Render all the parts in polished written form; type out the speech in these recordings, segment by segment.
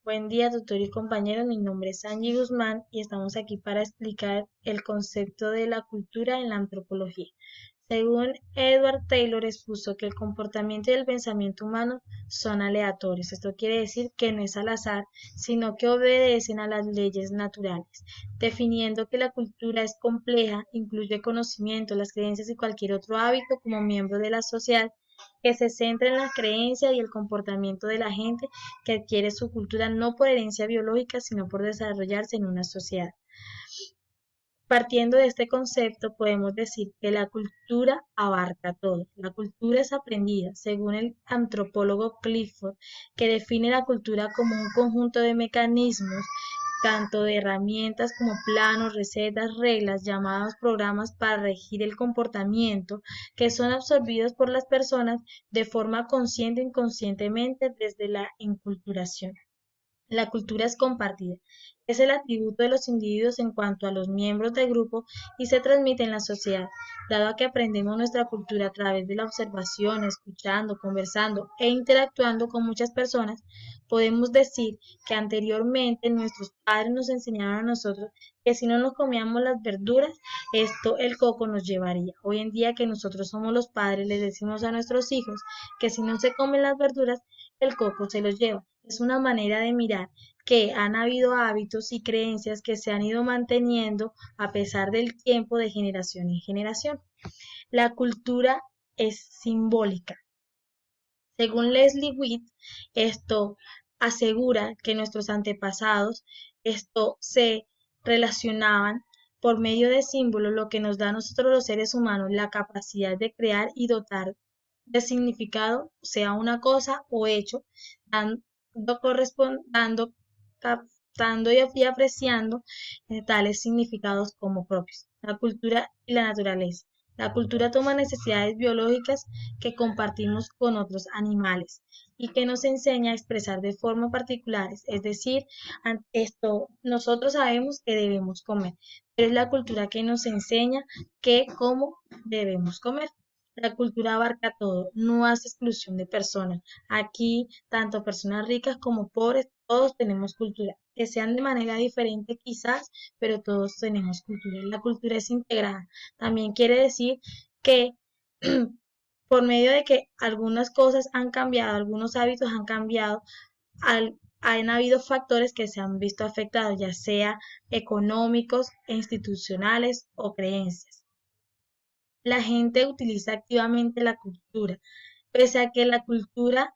Buen día, tutor y compañeros. Mi nombre es Angie Guzmán y estamos aquí para explicar el concepto de la cultura en la antropología. Según Edward Taylor expuso que el comportamiento y el pensamiento humano son aleatorios. Esto quiere decir que no es al azar, sino que obedecen a las leyes naturales, definiendo que la cultura es compleja, incluye conocimiento, las creencias y cualquier otro hábito como miembro de la sociedad que se centra en la creencia y el comportamiento de la gente que adquiere su cultura no por herencia biológica, sino por desarrollarse en una sociedad. Partiendo de este concepto, podemos decir que la cultura abarca todo. La cultura es aprendida, según el antropólogo Clifford, que define la cultura como un conjunto de mecanismos, tanto de herramientas como planos, recetas, reglas, llamados programas para regir el comportamiento, que son absorbidos por las personas de forma consciente e inconscientemente desde la enculturación. La cultura es compartida. Es el atributo de los individuos en cuanto a los miembros del grupo y se transmite en la sociedad. Dado que aprendemos nuestra cultura a través de la observación, escuchando, conversando e interactuando con muchas personas, podemos decir que anteriormente nuestros padres nos enseñaron a nosotros que si no nos comíamos las verduras, esto el coco nos llevaría. Hoy en día que nosotros somos los padres, les decimos a nuestros hijos que si no se comen las verduras, el coco se los lleva. Es una manera de mirar que han habido hábitos y creencias que se han ido manteniendo a pesar del tiempo de generación en generación. La cultura es simbólica. Según Leslie Witt, esto asegura que nuestros antepasados esto se relacionaban por medio de símbolos, lo que nos da a nosotros los seres humanos la capacidad de crear y dotar de significado, sea una cosa o hecho, dando, dando, captando y apreciando tales significados como propios. La cultura y la naturaleza. La cultura toma necesidades biológicas que compartimos con otros animales y que nos enseña a expresar de forma particulares, es decir, esto nosotros sabemos que debemos comer, pero es la cultura que nos enseña que cómo debemos comer. La cultura abarca todo, no hace exclusión de personas. Aquí, tanto personas ricas como pobres, todos tenemos cultura, que sean de manera diferente quizás, pero todos tenemos cultura. La cultura es integrada. También quiere decir que por medio de que algunas cosas han cambiado, algunos hábitos han cambiado, han habido factores que se han visto afectados, ya sea económicos, institucionales o creencias. La gente utiliza activamente la cultura, pese a que la cultura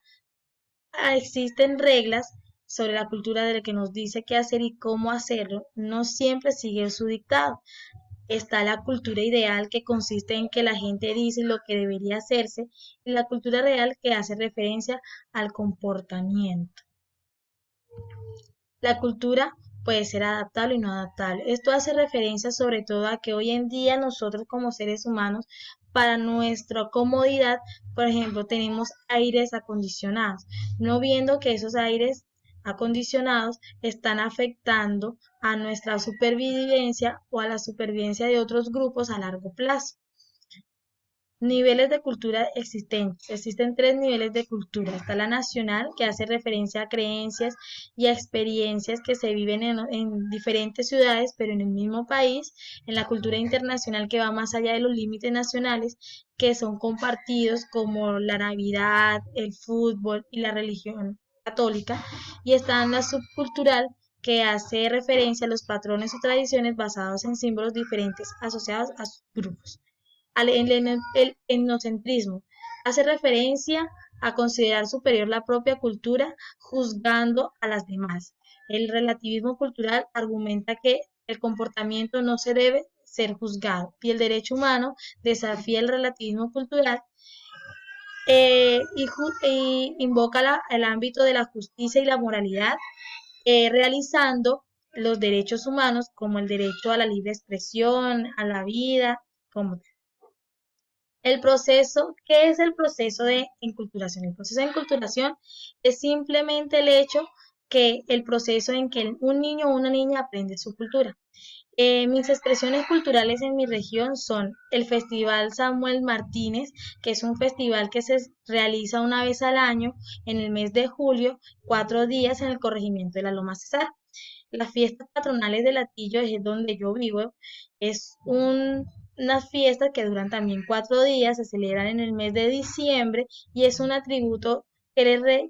existen reglas sobre la cultura de la que nos dice qué hacer y cómo hacerlo, no siempre sigue su dictado. Está la cultura ideal que consiste en que la gente dice lo que debería hacerse y la cultura real que hace referencia al comportamiento. La cultura puede ser adaptable y no adaptable. Esto hace referencia sobre todo a que hoy en día nosotros como seres humanos, para nuestra comodidad, por ejemplo, tenemos aires acondicionados, no viendo que esos aires acondicionados están afectando a nuestra supervivencia o a la supervivencia de otros grupos a largo plazo. Niveles de cultura existentes. Existen tres niveles de cultura. Está la nacional, que hace referencia a creencias y a experiencias que se viven en diferentes ciudades, pero en el mismo país. En la cultura internacional, que va más allá de los límites nacionales, que son compartidos como la Navidad, el fútbol y la religión católica. Y está en la subcultural, que hace referencia a los patrones o tradiciones basados en símbolos diferentes asociados a sus grupos. El etnocentrismo hace referencia a considerar superior la propia cultura juzgando a las demás. El relativismo cultural argumenta que el comportamiento no se debe ser juzgado y el derecho humano desafía el relativismo cultural y invoca el ámbito de la justicia y la moralidad, realizando los derechos humanos como el derecho a la libre expresión, a la vida, como el proceso. ¿Qué es el proceso de enculturación? El proceso de enculturación es simplemente el hecho que el proceso en que un niño o una niña aprende su cultura. Mis expresiones culturales en mi región son el Festival Samuel Martínez, que es un festival que se realiza una vez al año en el mes de julio, 4 días en el corregimiento de la Loma Cesar. Las fiestas patronales de Latillo es donde yo vivo, es unas fiestas que duran también 4 días, se celebran en el mes de diciembre y es un atributo que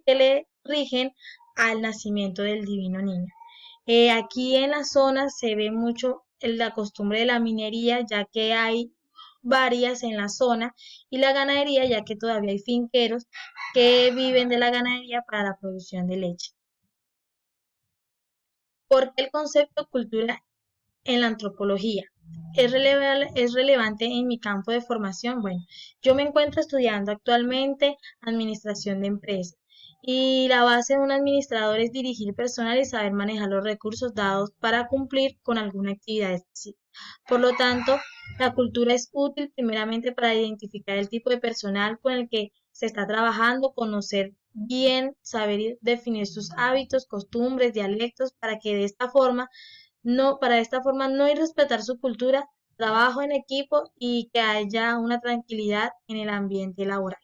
le rigen al nacimiento del divino niño. Aquí en la zona se ve mucho la costumbre de la minería, ya que hay varias en la zona, y la ganadería, ya que todavía hay finqueros que viven de la ganadería para la producción de leche. ¿Por qué el concepto cultura en la antropología? ¿Es relevante en mi campo de formación? Bueno, yo me encuentro estudiando actualmente administración de empresas y la base de un administrador es dirigir personal y saber manejar los recursos dados para cumplir con alguna actividad específica. Por lo tanto, la cultura es útil primeramente para identificar el tipo de personal con el que se está trabajando, conocer bien, saber definir sus hábitos, costumbres, dialectos, para esta forma no irrespetar su cultura, trabajo en equipo y que haya una tranquilidad en el ambiente laboral.